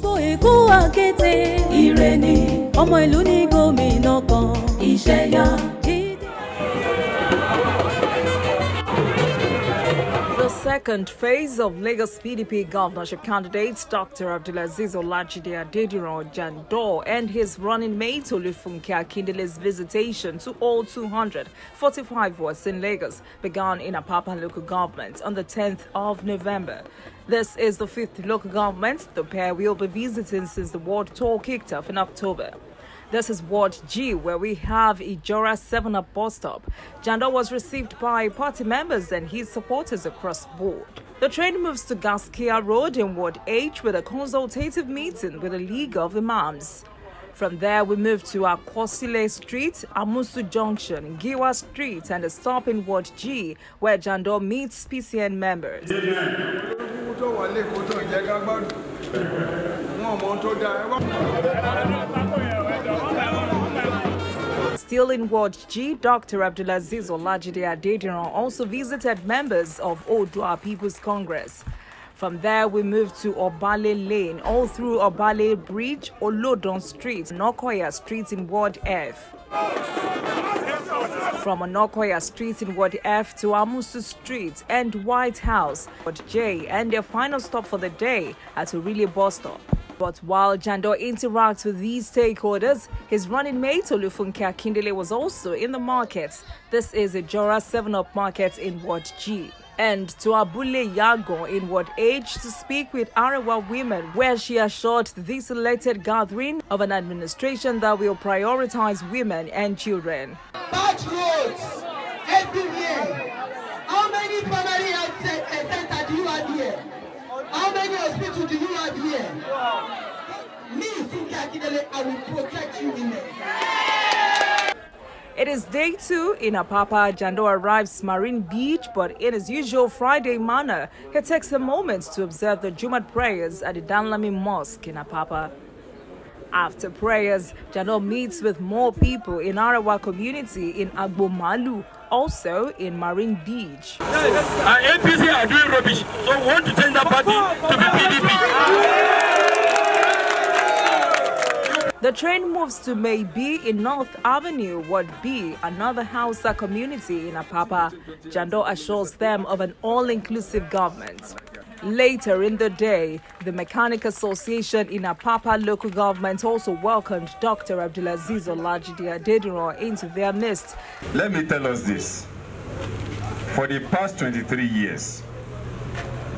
gbogbo Èkó àkété ire ni ọmọ ìlú ní gómìnà kan iṣẹ́ yá. The second phase of Lagos PDP governorship candidates Dr. Abdulaziz Olajide Adediran Jandor and his running mate FUnke Akindele's visitation to all 245 wards in Lagos began in Apapa local government on the 10th of November. This is the fifth local government the pair will be visiting since the ward tour kicked off in October. This is Ward G, where we have Ijora 7-Up bus stop. Jandor was received by party members and his supporters across board. The train moves to Gaskia Road in Ward H with a consultative meeting with the League of Imams. From there, we move to Akwosile Street, Amusu Junction, Giwa Street, and a stop in Ward G, where Jandor meets PCN members. Still in Ward G, Dr. Abdulaziz Olajide Adediran also visited members of Odua People's Congress. From there, we move to Obale Lane, all through Obale Bridge, Olodon Street, Nokoya Street in Ward F. From Onokoya Street in Ward F to Amusu Street and White House, Ward J, and their final stop for the day at Orile bus stop. But while Jandor interacts with these stakeholders, his running mate FUnke Akindele was also in the markets. This is a Ijora 7-Up market in Ward G. And to Abule Yago in Ward H to speak with Arewa women, where she assured this elected gathering of an administration that will prioritize women and children. Bad roads everywhere. How many primary health centers do you have here? How many hospitals do you have here? Me, FUnke Akindele, I will protect you in there. It is day 2 in Apapa. Jandor arrives Marine Beach, but in his usual Friday manner, he takes a moment to observe the Jumat prayers at the Danlami Mosque in Apapa. After prayers, Jandor meets with more people in Arewa community in Agbomalu, also in Marine Beach. APC are doing rubbish, so we want to change that party to be PDP. The train moves to Maybe in North Avenue, Ward B, another Hausa community in Apapa. Jandor assures them of an all-inclusive government. Later in the day, the Mechanic Association in Apapa local government also welcomed Dr. Abdulaziz Olajide Adediran into their midst. Let me tell us this. For the past 23 years,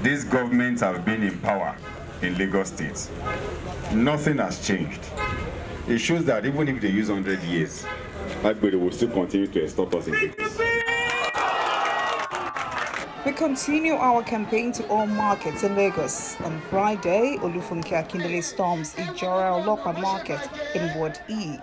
these governments have been in power in Lagos State. Nothing has changed. It shows that even if they use 100 years, everybody will still continue to extort us in Lagos. We continue our campaign to all markets in Lagos. On Friday, FUnke Akindele storms Ijora Olopa Market in Ward E.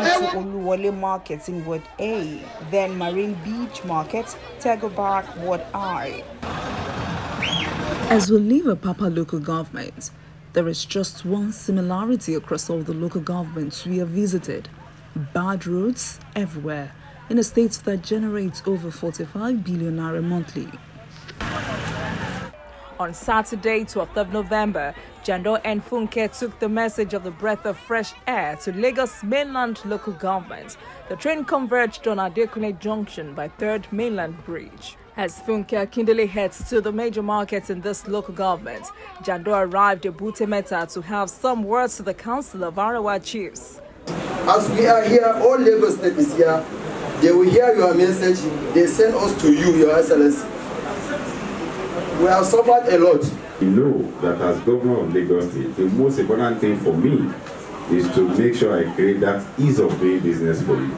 To Oluwole Market in Ward A, then Marine Beach Market, Tego Barrack Ward I. As we leave Apapa local government, there is just one similarity across all the local governments we have visited: bad roads everywhere in a state that generates over 45 billion naira monthly. On Saturday, 12th of November, Jandor and FUnke took the message of the breath of fresh air to Lagos mainland local government. The train converged on Adekunle Junction by 3rd Mainland Bridge. As FUnke Akindele heads to the major markets in this local government, Jandor arrived at Butemeta to have some words to the Council of Arewa Chiefs. As we are here, all Lagos State is here. They will hear your message. They send us to you, Your Excellency. We have suffered a lot. You know that as governor of Lagos State, the most important thing for me is to make sure I create that ease of doing business for you.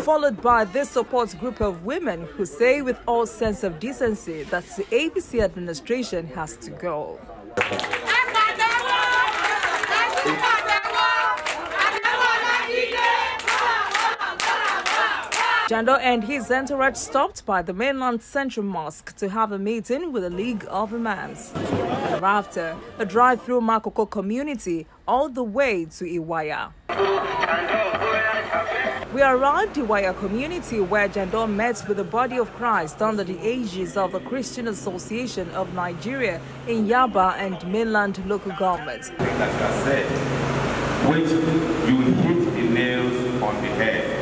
Followed by this support group of women who say with all sense of decency that the APC administration has to go. Jandor and his entourage stopped by the mainland Central Mosque to have a meeting with the League of Imams. Thereafter, a drive through Makoko community all the way to Iwaya. We arrived in Iwaya community where Jandor met with the body of Christ under the aegis of the Christian Association of Nigeria in Yaba and mainland local government. Like I said, which you hit the nails on the head.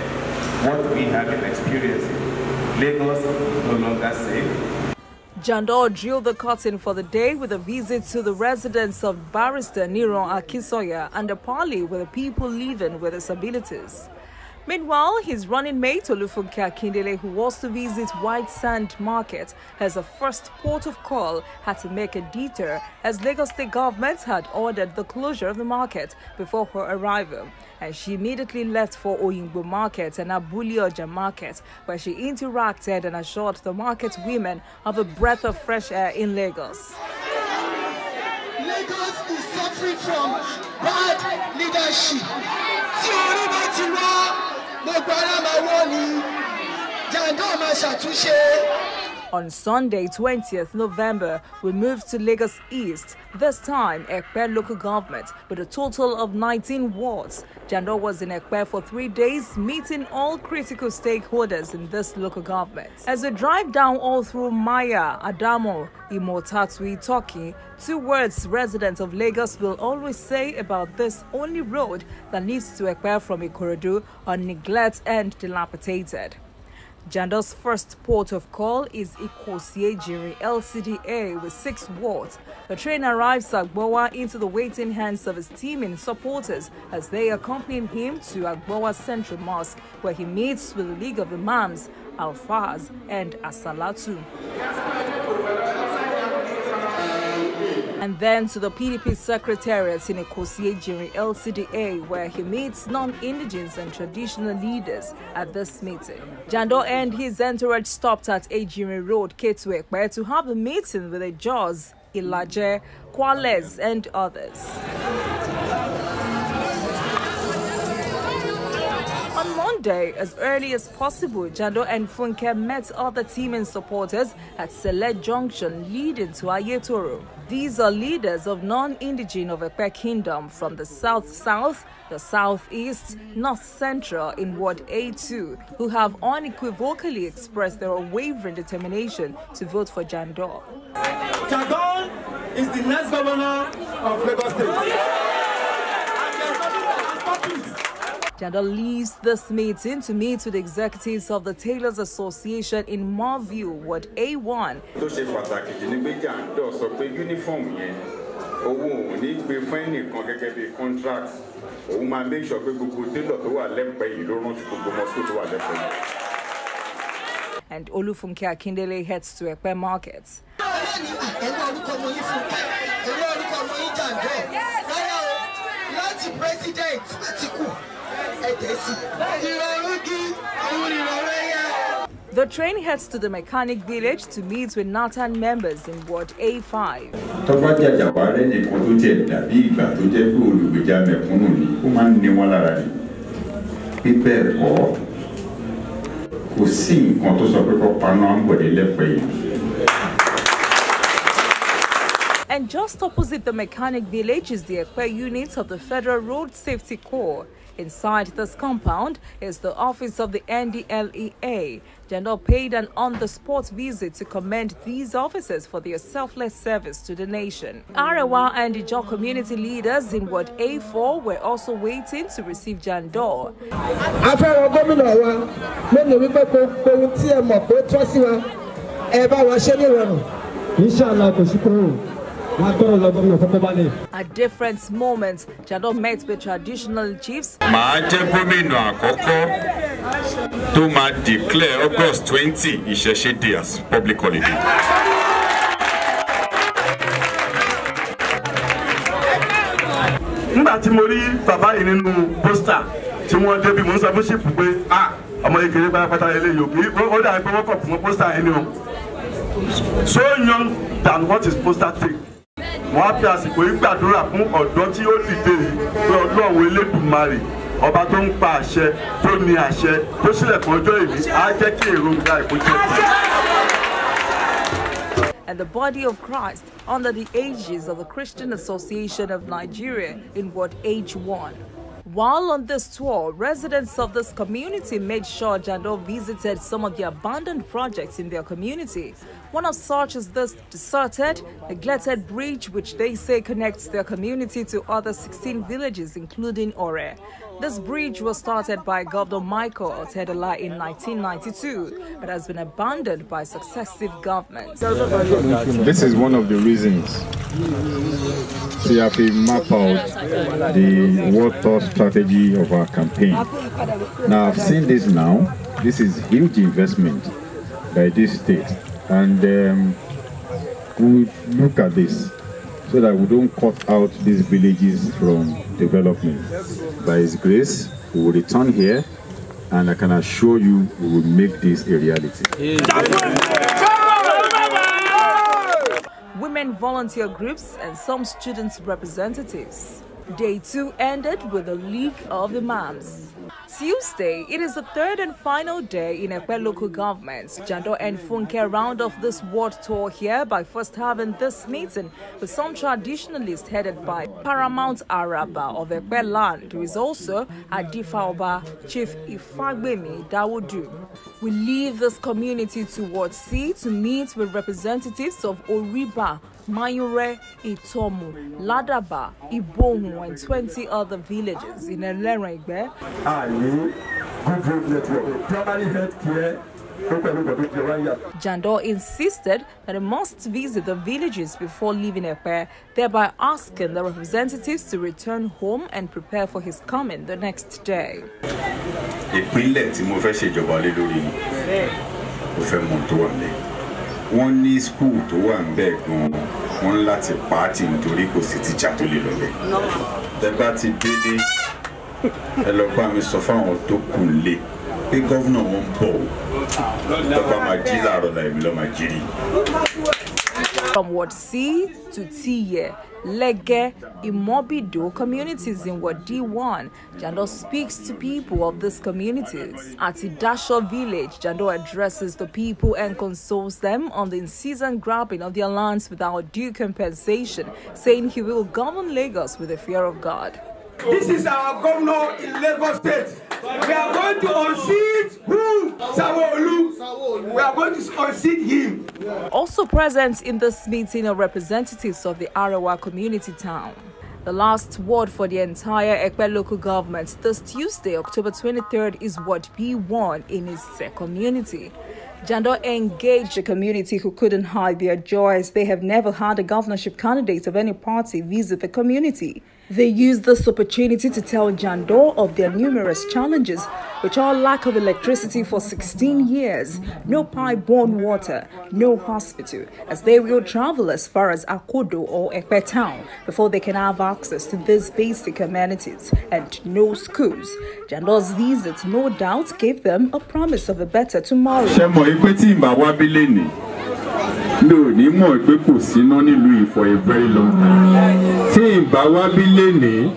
What we have been experiencing, Lagos is no longer safe. Jandor drew the curtain for the day with a visit to the residence of Barrister Niron Akisoya and a parley with the people living with disabilities. Meanwhile, his running mate FUnke Akindele, who was to visit White Sand Market as a first port of call, had to make a detour as Lagos State government had ordered the closure of the market before her arrival. And she immediately left for Oyingbo Market and Abuli Oja Market, where she interacted and assured the market women of a breath of fresh air in Lagos. Lagos is suffering from bad leadership. On Sunday, 20th November, we moved to Lagos East, this time Ekpe local government, with a total of 19 wards. Jandor was in Ekpe for 3 days, meeting all critical stakeholders in this local government. As we drive down all through Maya, Adamo, Imotatu, Toki, 2 words residents of Lagos will always say about this only road that leads to Ekpe from Ikorodu are neglect and dilapidated. Jandor's first port of call is Ikosiejiri LCDA with 6 wards. The train arrives at Agbowa into the waiting hands of his teaming supporters as they accompany him to Agbowa Central Mosque, where he meets with the League of Imams, Alfaz and Asalatu. And then to the PDP Secretariat in Ikosiejiri LCDA, where he meets non-indigenous and traditional leaders at this meeting. Jandor and his entourage stopped at Ejiri Road, Ketuekpe, to have a meeting with the Jaws, Ilaje, Kwales, and others. On Monday, as early as possible, Jandor and FUnke met other teaming supporters at Select Junction leading to Ayetoro. These are leaders of non-indigenous of Ekpe Kingdom from the South-South, the Southeast, North-Central in Ward A2, who have unequivocally expressed their unwavering determination to vote for Jandor. Jandor is the next governor of Lagos State. Jandor leaves this meeting to meet with the executives of the Tailors Association in Marview, Ward A1. And FUnke Akindele heads to Ekpe Markets. The train heads to the mechanic village to meet with Nathan members in Ward A5. And just opposite the mechanic village is the Ekpe unit of the Federal Road Safety Corps. Inside this compound is the office of the NDLEA. Jandor paid an on-the-spot visit to commend these officers for their selfless service to the nation. Arewa and Ijaw community leaders in Ward A4 were also waiting to receive Jandor. At different moments, Jandor met with traditional chiefs. To declare August 20 Isheshe Day as public holiday. Timori Baba in poster, Timon Debbie Monsabushi, American so young than what is poster thing. Wọ́n á fi àsìkò yìí gbàdúrà fún ọ̀dọ́ tí ó dìde pé Ọlọ́run elédùmarè ọba tó ń pa àṣẹ tó ní àṣẹ tó ṣílẹ̀kùn ọjọ́ ìní á jẹ́ kí èròǹgbà ìkójẹ. And the body of Christ under the aegis of the Christian Association of Nigeria in Ward H1. While on this tour, residents of this community made sure Jandor visited some of the abandoned projects in their community. One of such is this deserted, neglected bridge which they say connects their community to other 16 villages including Ore. This bridge was started by Governor Michael Akindele in 1992 but has been abandoned by successive governments. This is one of the reasons we have to map out the water strategy of our campaign. Now I've seen this now. This is huge investment by this state, and we look at this so that we don't cut out these villages from development. By His grace, we will return here, and I can assure you we will make this a reality. Women volunteer groups and some students representatives. Day 2 ended with the League of Imams. Tuesday, it is the third and final day in Ekpe local government. Jandor and FUnke round off this ward tour here by first having this meeting with some traditionalists headed by Paramount Araba of Ekpe land, who is also Adifa Oba Chief Ifagbemi Dawudu. We leave this community to Ward C to meet with representatives of Oriba, Mayure, Itomu, Ladaba, Ibohu, and 20 other villages in Eleregbe. Good road network, primary health care. Jandor insisted that he must visit the villages before leaving Ekpe, thereby asking the representatives to return home and prepare for his coming the next day. Wọ́n ní school tó wà ńbẹ̀ gan wọ́n láti pàtì nítorí kò sí teacher tó lè lọ bẹ̀. Tẹ́ bá ti délé ẹ lọ bá mi sọ fáwọn tó kù lé pé gọ́vnà wọn ń bọ̀ tó bá máa jí láàárọ̀ láì mi lọ máa jírí. From Ward C to Tiye, Lege, Imobido communities in Ward D1, Jandor speaks to people of these communities. At Idasho village, Jandor addresses the people and consoles them on the in-season grabbing of their lands without due compensation, saying he will govern Lagos with the fear of God. This is our governor in Lagos State. We are going to unseat who? Sanwo-Olu. We are going to unseat him. Also present in this meeting are representatives of the Arewa community town. The last ward for the entire Ekpe local government this Tuesday, October 23rd, is Ward P1 in Ise community. Jandor engaged a community who couldn't hide their joys. They have never had a governorship candidate of any party visit the community. They used this opportunity to tell Jandor of their numerous challenges, which are lack of electricity for 16 years, no pipe-borne water, no hospital, as they will travel as far as Akodo or Ekpe town before they can have access to these basic amenities, and no schools. Jandor's visit no doubt gave them a promise of a better tomorrow. No, ni mo pe kò síná nílùú for a very long time. Tí ìbá wá bí lénìí,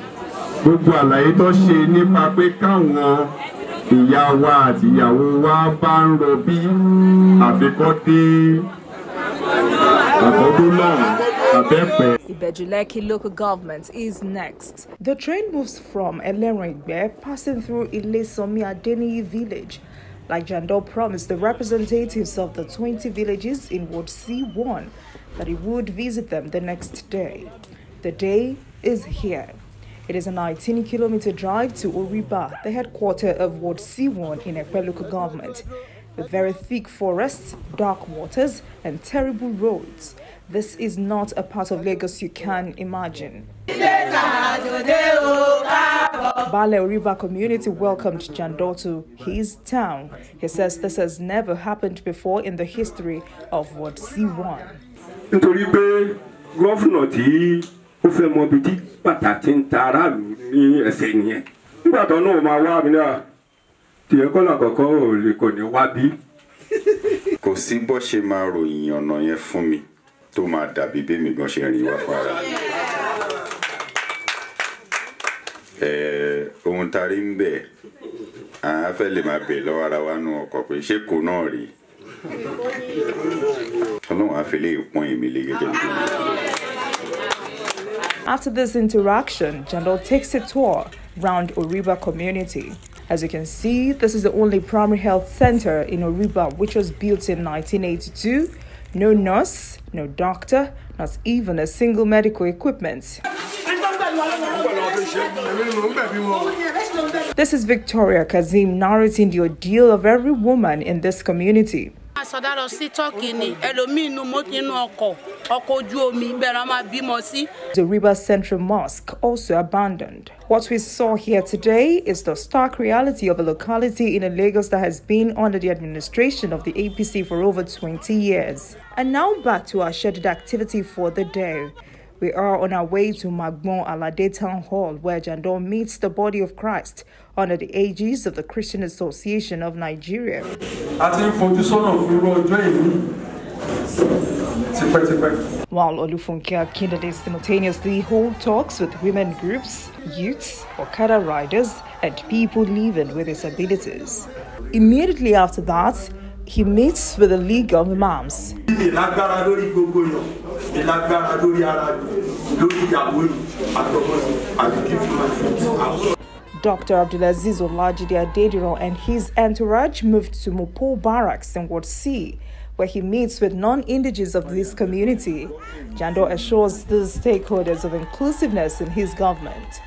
gbogbo àlàyé tó ṣe nípa pé káwọn ìyá wa àti ìyàwó wa bá ń rọbí àfikọ́ dé àkọ́dún náà àbẹ́pẹ́. Ibejuleki local government is next. The train moves from Eleregbe, passing through Ilesomi Adeniyi village. Like Jandor promised the representatives of the 20 villages in Ward C1 that he would visit them the next day. The day is here. It is a 19-kilometer drive to Oriba, the headquarters of Ward C1 in Ekpe local government, with very thick forests, dark waters, and terrible roads. This is not a part of Lagos you can imagine. Bale Oriba community welcomed Jandor to his town. He says this has never happened before in the history of Ward C1. Nítorí pé gọ́fúnà tí ó fẹ́ mọ ibi tí pàtàkì ń ta aráàlú ní ẹsẹ̀ nìyẹn. Nígbà tó náà máa wá mi náà tí ẹ̀kọ́ làkọ́kọ́ ò lè kò ní wá bí. Kò sí bó ṣe máa ròyìn ọ̀nà yẹn fún mi tó máa dàbí bí mi gan ṣe rìn wá fún ara mi. ohun tari ń bẹ a fẹ́ lè máa bẹ̀ lọ́wọ́ ara wa nù ọkọ̀ pé ṣé kò náà rí Ọlọ́run á fi lè pọ́n èmi lé gẹ́gẹ́ bí. After this interaction, Jandor takes a tour around Oriba community. As you can see, this is the only primary health center in Oriba which was built in 1982. No nurse, no doctor, not even a single medical equipment. This is Victoria Kazim narrating the ordeal of every woman in this community. The River Central Mosque also abandoned. What we saw here today is the stark reality of a locality in Lagos that has been under the administration of the APC for over 20 years. And now back to our scheduled activity for the day. We are on our way to Magbon Alade Town Hall, where Jandor meets the body of Christ under the aegis of the Christian Association of Nigeria. While FUnke Akindele simultaneously hold talks with women groups, youths, Okada riders, and people living with disabilities. Immediately after that, he meets with the League of Imams. Dr. Abdulaziz Olajide Adediran and his entourage moved to Mopo Barracks in Ward C, where he meets with non-indigenous of this community. Jandor assures these stakeholders of inclusiveness in his government.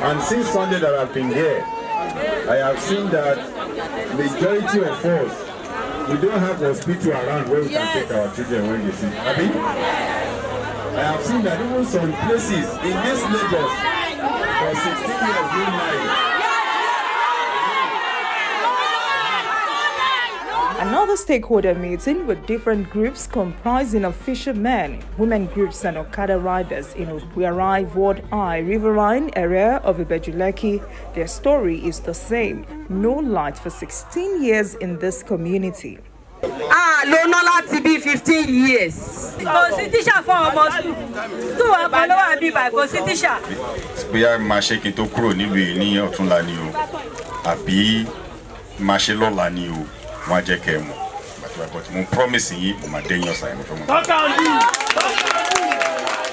And since Sunday that I've been here, I have seen that majority of us, we don't have a hospital around where we can take our children when they sick. I have seen that even some places in this Lagos for 16 years being married. Another stakeholder meeting with different groups comprising of fishermen, women groups and Okada riders in Obuarai Ward I Riverine area of Ibejuleki. Their story is the same. No light for 16 years in this community. To be 15 years. Constitution for almost 2 Constitution. We are marching to Kuro ni Otunla ni o. Abi marche lola ni o. But I'm promising you,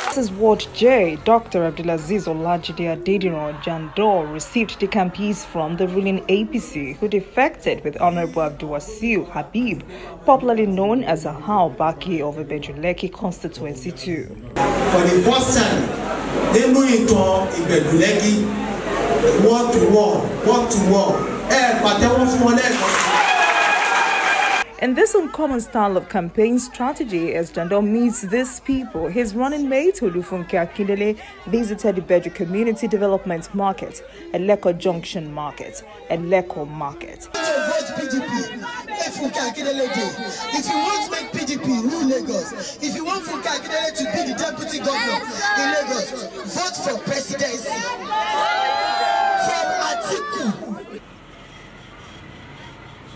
This is Ward J. Dr. Abdulaziz Olajide Adediran Jandor received the campees from the ruling APC, who defected with Honorable Abdulwasiu Habib, popularly known as Ahau Baki of Ibejuleki constituency 2. For the first time, they moved into Ibejuleki, word to word. In this uncommon style of campaign strategy, as Jandor meets these people, his running mate, FUnke Akindele, visited the Beju Community Development Market, Eleko Junction Market, and Leko Market. Vote PDP, FUnke Akindele day. If you want to make PDP rule Lagos, if you want FUnke Akindele to be the deputy governor in Lagos, vote for presidency. From Atiku.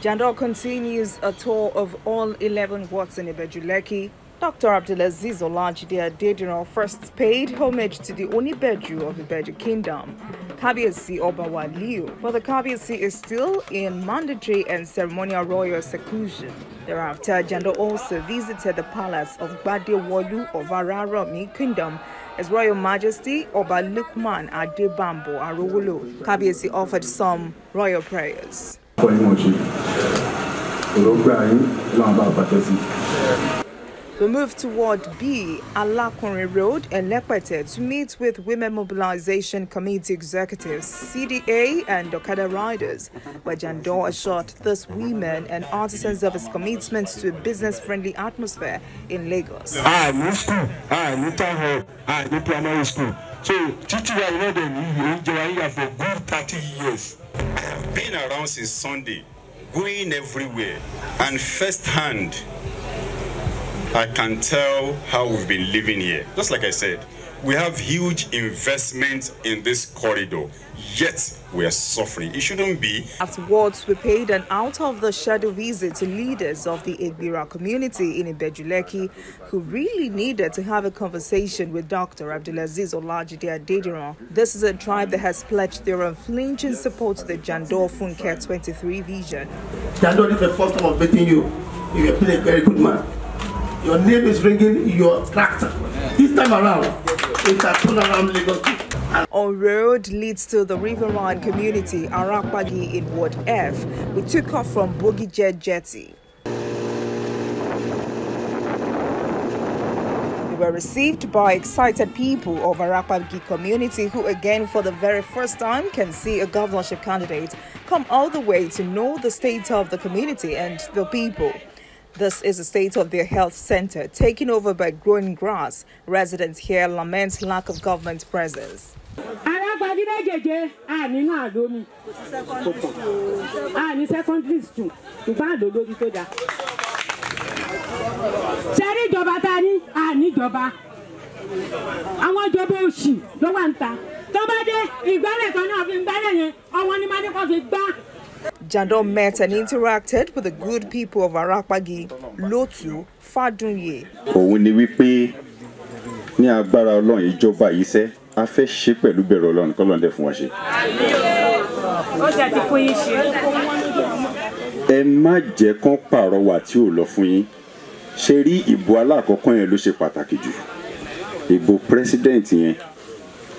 Jandor continues a tour of all 11 wards in Ibejuleki. Dr. Abdulaziz Olajide Adediran first paid homage to the Onibeju of Ibeju Kingdom, Kabiyesi Oba Waliu, but the Kabiyesi is still in mandatory and ceremonial royal seclusion. Thereafter, Jandor also visited the palace of Gbadewolu of Araromi Kingdom as Royal Majesty Oba Lukman Adebambo Arowolo. Kabiyesi offered some royal prayers. We move toward B, Alakunrin Road and Lepete to meet with Women Mobilization Committee executives, CDA and Okada riders, where Jandor assured these women and artisans of his commitment to a business-friendly atmosphere in Lagos. I need school, I need town hall, I need primary school. So, teaching for good 30 years. I have been around since Sunday, going everywhere, and firsthand, I can tell how we've been living here. Just like I said, We have huge investment in this corridor, yet we are suffering. It shouldn't be. Afterwards, we paid an out-of-the-shadow visit to leaders of the Igbira community in Ibejuleki, who really needed to have a conversation with Dr. Abdulaziz Olajide Adediran. This is a tribe that has pledged their unflinching support to the FUnke 23 vision. Jandor is the first time of meeting you. You have been a very good man. Your name is ringing in your tractor. This time around, it's a turnaround Lagos. On road leads to the riverine community Arakpagi in Ward F. We took off from Bogi Jetty. We were received by excited people of Arakpagi community who again for the very first time can see a governorship candidate come all the way to know the state of the community and the people. This is the state of their health center, taken over by growing grass. Residents here lament lack of government presence. Jandor met and interacted with the good people of Arakpagi, Lotu, Fadunye. Òun ni wípé ní agbára Ọlọ́run ìjọba yìí ṣe a fẹ́ ṣe pẹ̀lú bẹ̀rù Ọlọ́run k'Ọlọ́run dẹ̀ fún wa ṣe. Ẹ má jẹ́ kán pàrọwà tí ò lọ fún yín. Ṣé rí ìbò alákọ̀ọ́kọ́ yẹn ló ṣe pàtàkì jù. Ìbò president yẹn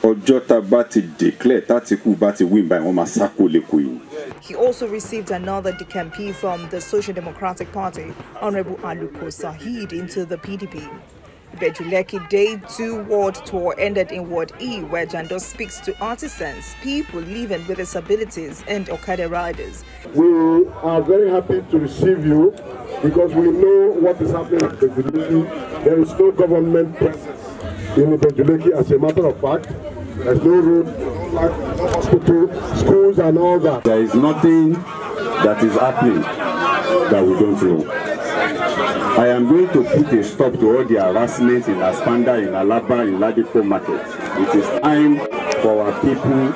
ọjọ́ tá bá ti declare tátìkù bá ti win by wọ́n máa sá kó lẹ́kọ̀ọ́ yìí. He also received another decampee from the Social Democratic Party, Honorable Aluko Sahid, into the PDP. Ibejuleki Day 2 Ward Tour ended in Ward E, where Jandor speaks to artisans, people living with disabilities, and Okada riders. We are very happy to receive you because we know what is happening in Ibejuleki. There is no government presence in Ibejuleki, as a matter of fact. There's no road, no hospital, schools and all that. There is nothing that is happening that we don't know. I am going to put a stop to all the harassment in Aspanda, in Alaba, in Ladipo market. It is time for our people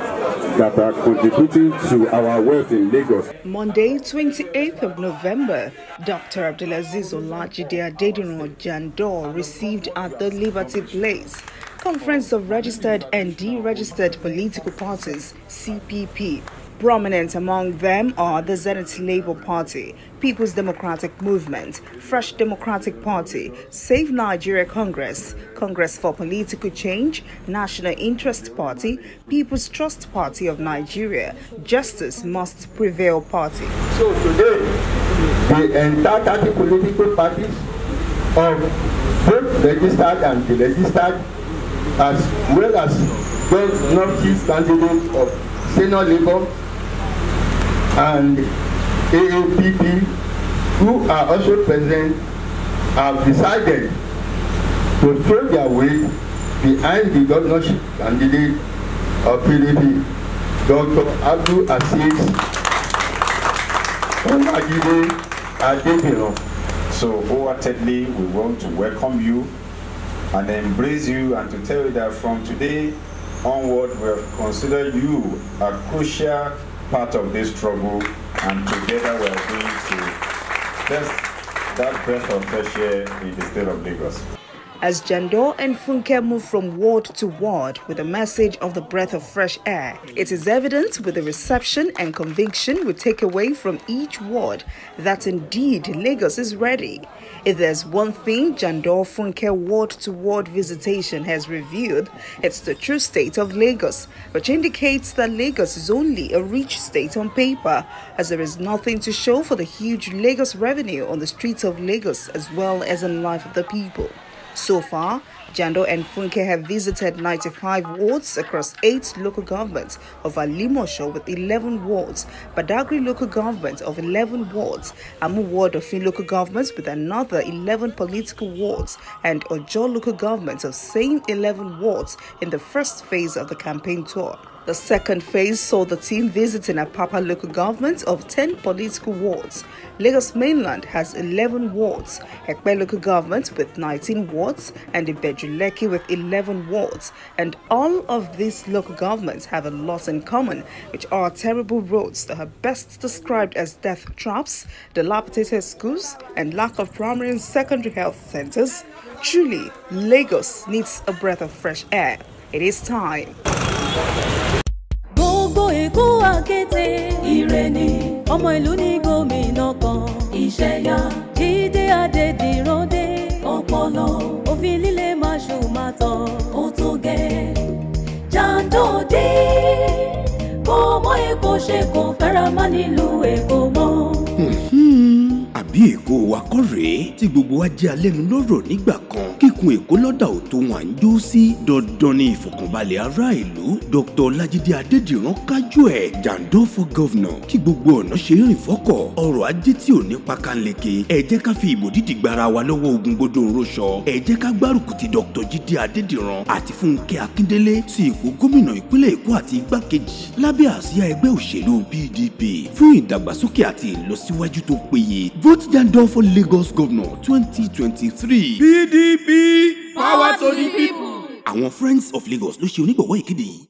that are contributing to our wealth in Lagos. Monday, 28th of November, Dr. Abdulaziz Olajide Adediran Jandor received at the Liberty Place Conference of Registered and Deregistered Political Parties, CPP. Prominent among them are the Zenith Labour Party, People's Democratic Movement, Fresh Democratic Party, Save Nigeria Congress, Congress for Political Change, National Interest Party, People's Trust Party of Nigeria, Justice Must Prevail Party. So today, the entire 30 political parties of both registered and deregistered, as well as those non-chief candidates of Senate Labour and AAPP, who are also present, have decided to throw their weight behind the governorship candidate of PDP, Dr. Abdul Aziz Olajide Adediran. So wholeheartedly, we want to welcome you and embrace you and to tell you that from today onward, we have considered you a crucial part of this struggle, and together we are going to test that breath of fresh air in the state of Lagos. As Jandor and FUnke move from ward to ward with the message of the breath of fresh air, it is evident with the reception and conviction we take away from each ward that indeed Lagos is ready. If there's one thing Jandor FUnke ward-to-ward visitation has revealed, it's the true state of Lagos, which indicates that Lagos is only a rich state on paper, as there is nothing to show for the huge Lagos revenue on the streets of Lagos as well as in life of the people. So far, Jandor and FUnke have visited 95 wards across 8 local governments of Alimosho with 11 wards, Badagry local government of 11 wards, Amu ward of Fin local governments with another 11 political wards, and Ojo local government of same 11 wards in the first phase of the campaign tour. The second phase saw the team visiting Apapa local government of 10 political wards. Lagos mainland has 11 wards, Ekpe local government with 19 wards, and Ibejuleki with 11 wards. And all of these local governments have a lot in common, which are terrible roads that are best described as death traps, dilapidated schools, and lack of primary and secondary health centers. Truly, Lagos needs a breath of fresh air. It is time. Gbogbo Èkó àkété ire ni ọmọ ìlú ní gómìnà kan ìṣẹ̀yà Jídé Adédìran ọpọlọ òfin líle máṣu mátọ ó tó gẹ́ Jandor dé kó mọ Èkó ṣe kó fẹ́ra má nílùú Èkó mọ́. Àbí Èkó wa kọ́ rèé tí gbogbo wa jẹ́ alẹ́nu lọ́rọ̀ nígbà kan kíkun Èkó lọ́dà ò tó wọn à ń jó sí dandan ní ìfọ̀kànbalẹ̀ ará ìlú. Dr. Lajide Adediran kájú ẹ̀ Jandor for governor kí gbogbo ọ̀nà ṣe rìn fọ́kọ̀ ọrọ̀ ajé tí ò ní pakanleke. Ẹ jẹ́ ká fi ìbò dídì gbara wa lọ́wọ́ ogun gbọdọ̀ òróṣọ. Ẹ jẹ́ ká gbárùkù ti Dr. Jide Adediran àti FUnke Akindele sí ipò gómìnà ìpínlẹ̀ Èkó àti igbákejì lábẹ́ àsíá ẹgbẹ́ òṣèlú PDP fún ìdàgbàsókè àti ìlọsíwájú tó péye. Vote Jandor for Lagos Governor 2023. PDP, power to the people. Àwọn Friends of Lagos ló ṣe onígbọ̀wọ́ ìkéde yìí.